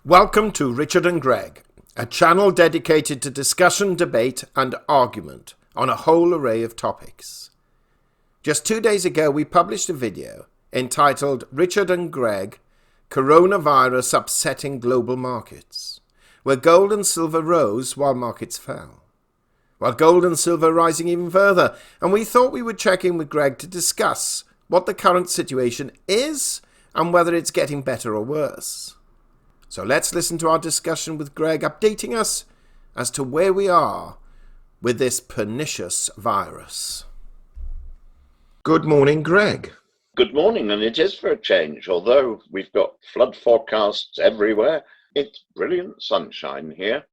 Welcome to Richard and Greg, a channel dedicated to discussion, debate and argument on a whole array of topics. Just 2 days ago we published a video entitled Richard and Greg, Coronavirus Upsetting Global Markets, where gold and silver rose while markets fell. While gold and silver rising even further, and we thought we would check in with Greg to discuss what the current situation is and whether it's getting better or worse. So let's listen to our discussion with Greg updating us as to where we are with this pernicious virus. Good morning, Greg. Good morning, and it is for a change. Although we've got flood forecasts everywhere, it's brilliant sunshine here,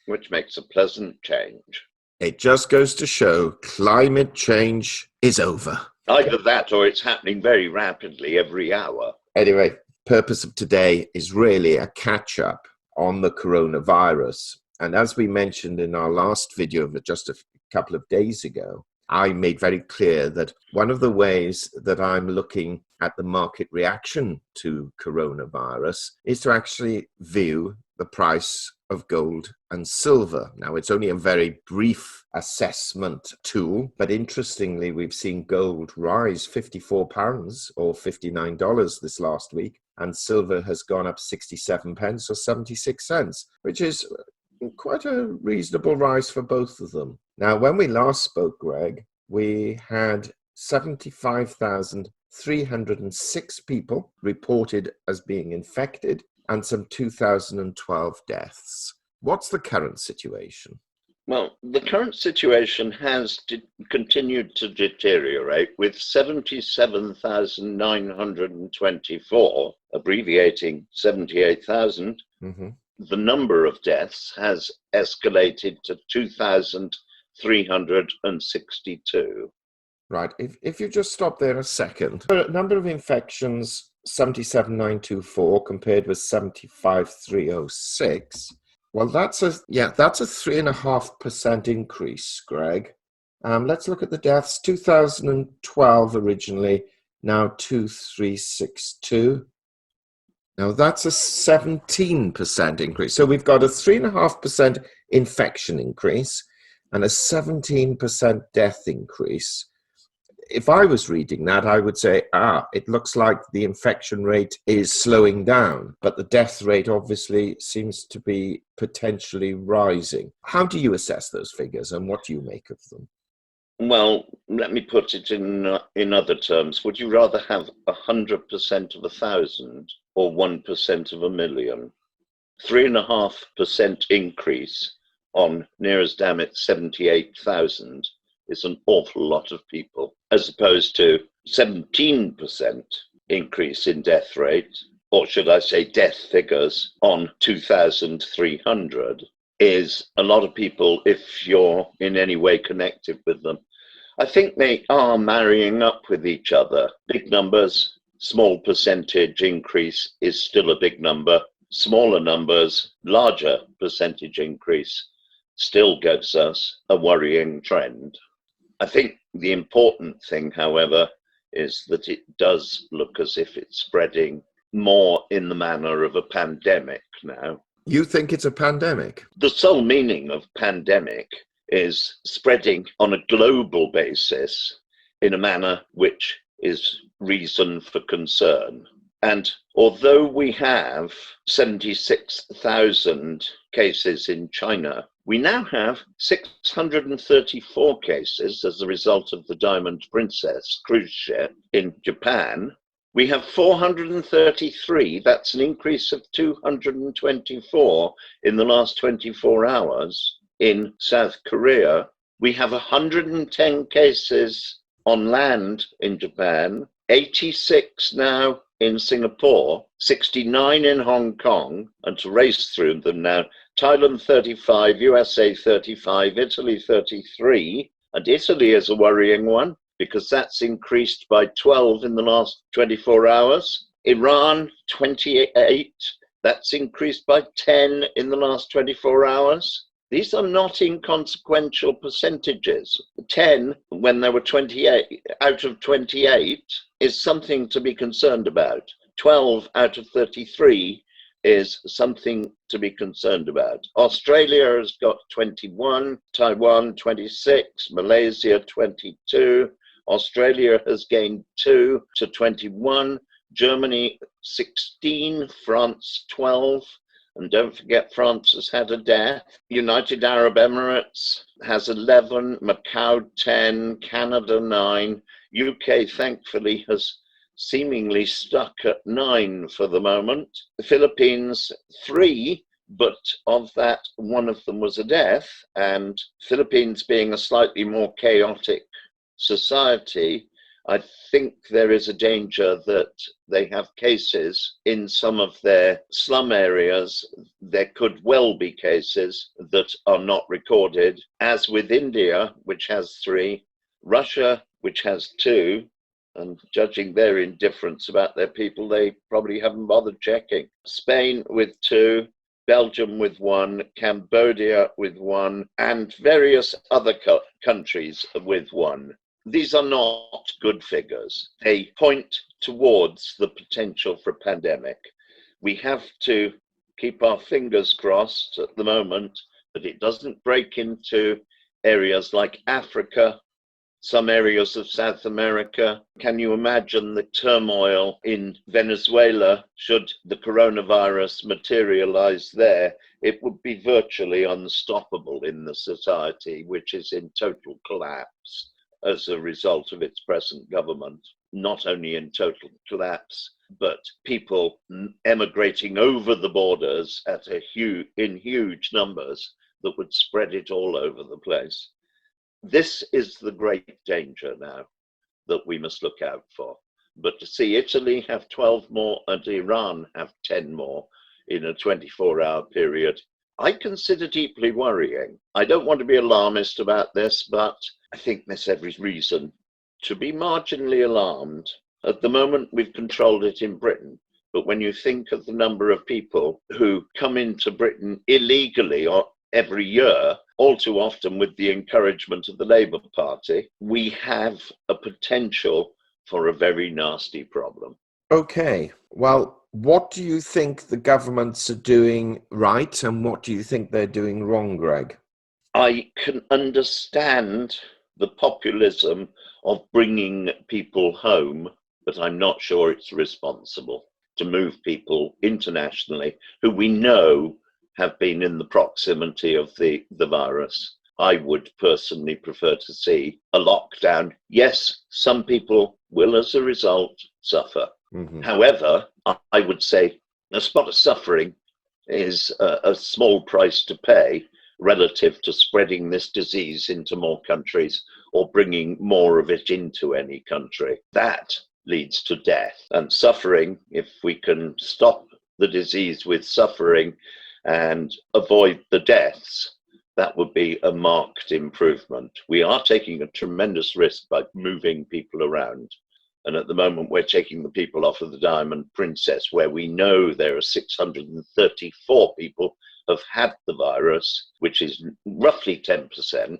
which makes a pleasant change. It just goes to show climate change is over. Either that or it's happening very rapidly every hour. Anyway, purpose of today is really a catch-up on the coronavirus. And as we mentioned in our last video of just a couple of days ago, I made very clear that one of the ways that I'm looking at the market reaction to coronavirus is to actually view the price of gold and silver. Now, it's only a very brief assessment tool, but interestingly, we've seen gold rise £54 or $59 this last week, and silver has gone up 67 pence or 76 cents, which is quite a reasonable rise for both of them. Now, when we last spoke, Greg, we had 75,306 people reported as being infected and some 2,012 deaths. What's the current situation? Well, the current situation has continued to deteriorate, with 77,924, abbreviating 78,000. The number of deaths has escalated to 2,362. Right. If you just stop there a second. The number of infections, 77,924 compared with 75,306. Well, that's a 3.5% increase, Greg. Let's look at the deaths. 2012 originally, now 2,362. Now that's a 17% increase. So we've got a 3.5% infection increase and a 17% death increase. If I was reading that, I would say, it looks like the infection rate is slowing down, but the death rate obviously seems to be potentially rising. How do you assess those figures and what do you make of them? Well, let me put it in other terms. Would you rather have 100% of 1,000 or 1% of 1,000,000? 3.5% increase on near as damn it 78,000 is an awful lot of people, as opposed to 17% increase in death rate, or should I say death figures, on 2,300 is a lot of people if you're in any way connected with them. I think they are marrying up with each other. Big numbers, small percentage increase is still a big number. Smaller numbers, larger percentage increase still gives us a worrying trend. I think the important thing, however, is that it does look as if it's spreading more in the manner of a pandemic now. You think it's a pandemic? The sole meaning of pandemic is spreading on a global basis in a manner which is reason for concern. And although we have 76,000 cases in China, we now have 634 cases as a result of the Diamond Princess cruise ship in Japan. We have 433, that's an increase of 224 in the last 24 hours in South Korea. We have 110 cases on land in Japan, 86 now in Singapore, 69 in Hong Kong, and to race through them now, Thailand 35, USA 35, Italy 33, and Italy is a worrying one because that's increased by 12 in the last 24 hours. Iran 28, that's increased by 10 in the last 24 hours. These are not inconsequential percentages. 10 when there were 28 out of 28 is something to be concerned about. 12 out of 33 is something to be concerned about. Australia has got 21, Taiwan 26, Malaysia 22, Australia has gained 2 to 21, Germany 16, France 12, and don't forget France has had a death. United Arab Emirates has 11, Macau 10, Canada 9, UK thankfully has seemingly stuck at 9 for the moment. The Philippines 3, but of that, one of them was a death, and Philippines being a slightly more chaotic society, I think there is a danger that they have cases in some of their slum areas. There could well be cases that are not recorded, as with India, which has 3, Russia, which has 2, and judging their indifference about their people, they probably haven't bothered checking. Spain with 2, Belgium with 1, Cambodia with 1, and various other countries with 1. These are not good figures. They point towards the potential for a pandemic. We have to keep our fingers crossed at the moment that it doesn't break into areas like Africa, some areas of South America. Can you imagine the turmoil in Venezuela should the coronavirus materialize there? It would be virtually unstoppable in the society, which is in total collapse as a result of its present government. Not only in total collapse, but people emigrating over the borders at in huge numbers that would spread it all over the place. This is the great danger now that we must look out for. But to see Italy have 12 more and Iran have 10 more in a 24-hour period, I consider deeply worrying. I don't want to be alarmist about this, but I think there's every reason to be marginally alarmed. At the moment, we've controlled it in Britain. But when you think of the number of people who come into Britain illegally or every year, all too often with the encouragement of the Labour Party, we have a potential for a very nasty problem. Okay, well, what do you think the governments are doing right and what do you think they're doing wrong, Greg? I can understand the populism of bringing people home, but I'm not sure it's responsible to move people internationally who we know have been in the proximity of the virus. I would personally prefer to see a lockdown. Yes, some people will, as a result, suffer. Mm-hmm. However, I would say a spot of suffering is a small price to pay relative to spreading this disease into more countries or bringing more of it into any country. That leads to death and suffering. If we can stop the disease with suffering and avoid the deaths, that would be a marked improvement. We are taking a tremendous risk by moving people around. And at the moment, we're taking the people off of the Diamond Princess, where we know there are 634 people have had the virus, which is roughly 10%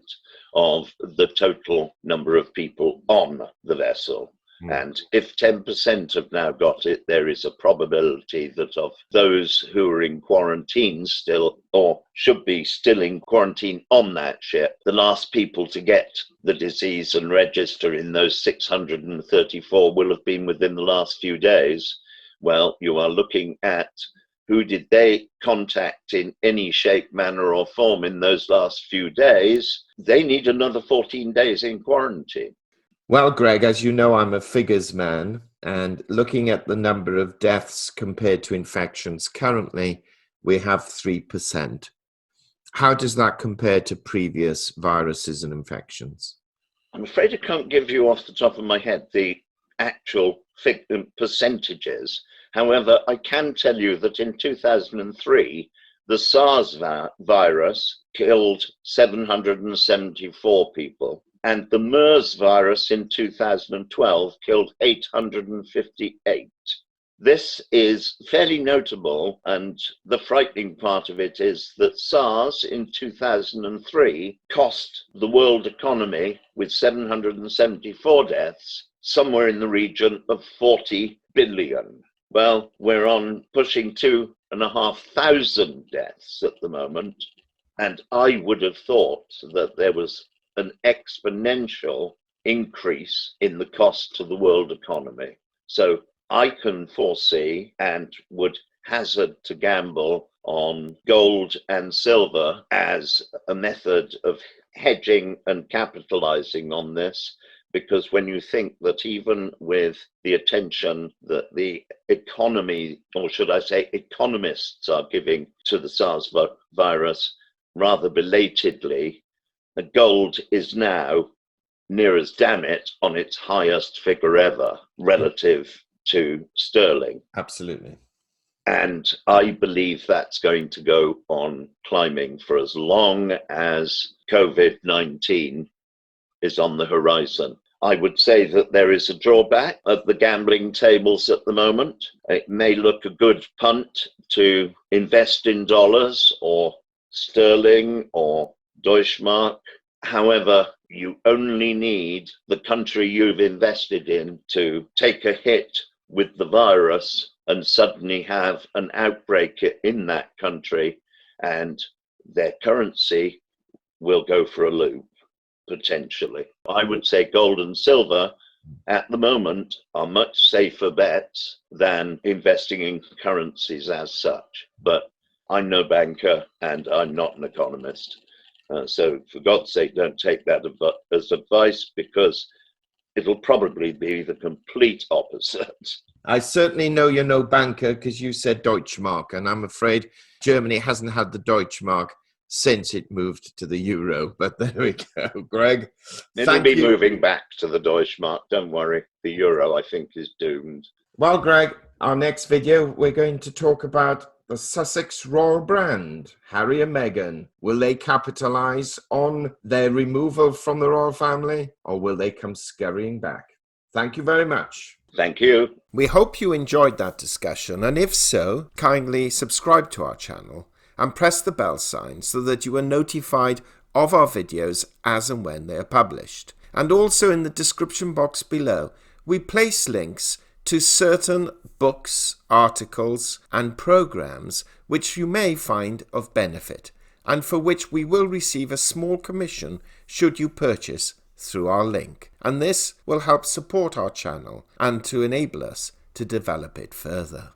of the total number of people on the vessel. And if 10% have now got it, there is a probability that of those who are in quarantine still, or should be still in quarantine on that ship, the last people to get the disease and register in those 634 will have been within the last few days. Well, you are looking at who did they contact in any shape, manner, or form in those last few days. They need another 14 days in quarantine. Well, Greg, as you know, I'm a figures man, and looking at the number of deaths compared to infections currently, we have 3%. How does that compare to previous viruses and infections? I'm afraid I can't give you off the top of my head the actual percentages. However, I can tell you that in 2003, the SARS virus killed 774 people. And the MERS virus in 2012 killed 858. This is fairly notable, and the frightening part of it is that SARS in 2003 cost the world economy, with 774 deaths, somewhere in the region of 40 billion. Well, we're on pushing 2 4,500 deaths at the moment. And I would have thought that there was an exponential increase in the cost to the world economy. So I can foresee and would hazard to gamble on gold and silver as a method of hedging and capitalizing on this, because when you think that even with the attention that the economy, or should I say economists, are giving to the SARS virus rather belatedly, gold is now near as damn it on its highest figure ever relative to sterling. Absolutely. And I believe that's going to go on climbing for as long as COVID-19 is on the horizon. I would say that there is a drawback at the gambling tables at the moment. It may look a good punt to invest in dollars or sterling or Deutschmark. However, you only need the country you've invested in to take a hit with the virus and suddenly have an outbreak in that country, and their currency will go for a loop, potentially. I would say gold and silver at the moment are much safer bets than investing in currencies as such. But I'm no banker and I'm not an economist. So for God's sake, don't take that as advice, because it'll probably be the complete opposite. I certainly know you're no banker because you said Deutschmark, and I'm afraid Germany hasn't had the Deutschmark since it moved to the euro. But there we go, Greg. It'll be moving back to the Deutschmark. Don't worry. The euro, I think, is doomed. Well, Greg, our next video, we're going to talk about the Sussex royal brand, Harry and Meghan. Will they capitalize on their removal from the royal family, or will they come scurrying back? Thank you very much. Thank you. We hope you enjoyed that discussion, and if so, kindly subscribe to our channel and press the bell sign so that you are notified of our videos as and when they are published. And also in the description box below, we place links to certain books, articles and programs which you may find of benefit, and for which we will receive a small commission should you purchase through our link. And this will help support our channel and to enable us to develop it further.